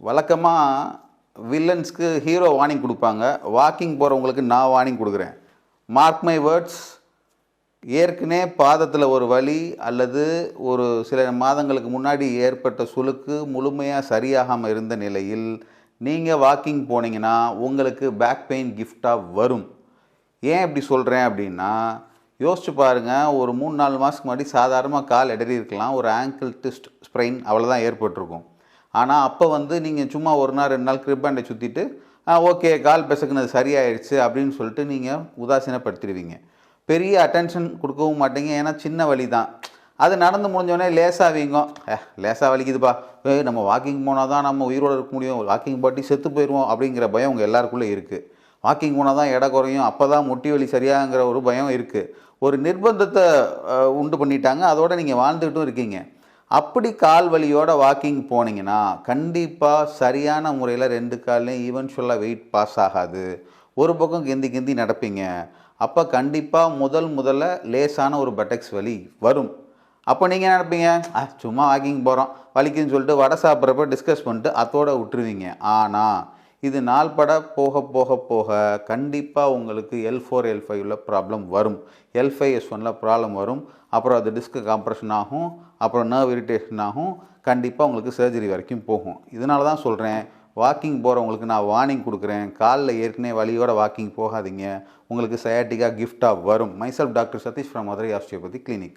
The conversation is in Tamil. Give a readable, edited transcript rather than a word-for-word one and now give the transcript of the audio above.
வழக்கமாக வில்லன்ஸ்க்கு ஹீரோ வார்னிங் கொடுப்பாங்க. வாக்கிங் போகிறவங்களுக்கு நான் வார்னிங் கொடுக்குறேன். மார்க் மை வேர்ட்ஸ், ஏற்கனவே பாதத்தில் ஒரு வலி அல்லது ஒரு சில மாதங்களுக்கு முன்னாடி ஏற்பட்ட சுளுக்கு முழுமையாக சரியாகாமல் இருந்த நிலையில் நீங்கள் வாக்கிங் போனீங்கன்னா உங்களுக்கு பேக் பெயின் கிஃப்டாக வரும். ஏன் இப்படி சொல்கிறேன் அப்படின்னா, யோசிச்சு பாருங்கள், ஒரு 3-4 மாதத்துக்கு முன்னாடி சாதாரணமாக கால் இடறி இருக்கலாம், ஒரு ஆங்கிள் ட்விஸ்ட் ஸ்ப்ரெயின் அவ்வளோதான் ஏற்பட்டிருக்கும். ஆனால் அப்போ நீங்கள் சும்மா 1 நாள் 2 நாள் கிரிப் பேண்டை சுற்றிட்டு ஓகே கால் பிசக்குனது சரியாயிடுச்சு அப்படின்னு சொல்லிட்டு நீங்கள் உதாசீனப்படுத்திடுவீங்க. பெரிய அட்டென்ஷன் கொடுக்கவும் மாட்டீங்க, ஏன்னா சின்ன வலி தான். அது நடந்து முடிஞ்சோடனே லேசாக வீங்கும், லேசாக வலிக்குதுப்பா, நம்ம வாக்கிங் போனால் தான் நம்ம உயிரோடு இருக்க முடியும், வாக்கிங் பாட்டி செத்து போயிடுவோம் அப்படிங்கிற பயம் உங்கள் எல்லாருக்குள்ளே இருக்குது. வாக்கிங் போனால் தான் எடை குறையும், அப்போ தான் முட்டி வலி சரியாகிற ஒரு பயம் இருக்குது. ஒரு நிர்பந்தத்தை உண்டு பண்ணிட்டாங்க, அதோடு நீங்கள் வாழ்ந்துக்கிட்டும் இருக்கீங்க. அப்படி கால் வலியோட வாக்கிங் போனீங்கன்னா கண்டிப்பாக சரியான முறையில் 2 கால்லையும் ஈவென்ச்சுவலாக வெயிட் பாஸ் ஆகாது. ஒரு பக்கம் கெந்தி கெந்தி நடப்பீங்க. அப்போ கண்டிப்பாக முதல்ல லேசான ஒரு பட்டெக்ஸ் வலி வரும். அப்போ நீங்கள் என்ன நினைப்பீங்க, சும்மா வாக்கிங் போகிறோம் வலிக்குன்னு சொல்லிட்டு வடை சாப்பிட்றப்ப டிஸ்கஸ் பண்ணிட்டு அதோட விட்டுருவீங்க. ஆனால் இது நாள்பட போக போக போக கண்டிப்பாக உங்களுக்கு L4 L5ல ப்ராப்ளம் வரும், L5 S1ல ப்ராப்ளம் வரும். அப்புறம் அது டிஸ்க்கு காம்ப்ரெஷன் ஆகும், அப்புறம் நர்வ் இரிட்டேஷன் ஆகும், கண்டிப்பாக உங்களுக்கு சர்ஜரி வரைக்கும் போகும். இதனால தான் சொல்கிறேன், வாக்கிங் போகிறவங்களுக்கு நான் வார்னிங் கொடுக்குறேன், காலில் ஏற்கனவே வலியோட வாக்கிங் போகாதீங்க, உங்களுக்கு சயாட்டிக்கா கிஃப்டாக வரும். Myself doctor Satish from Madurai osteopathy clinic.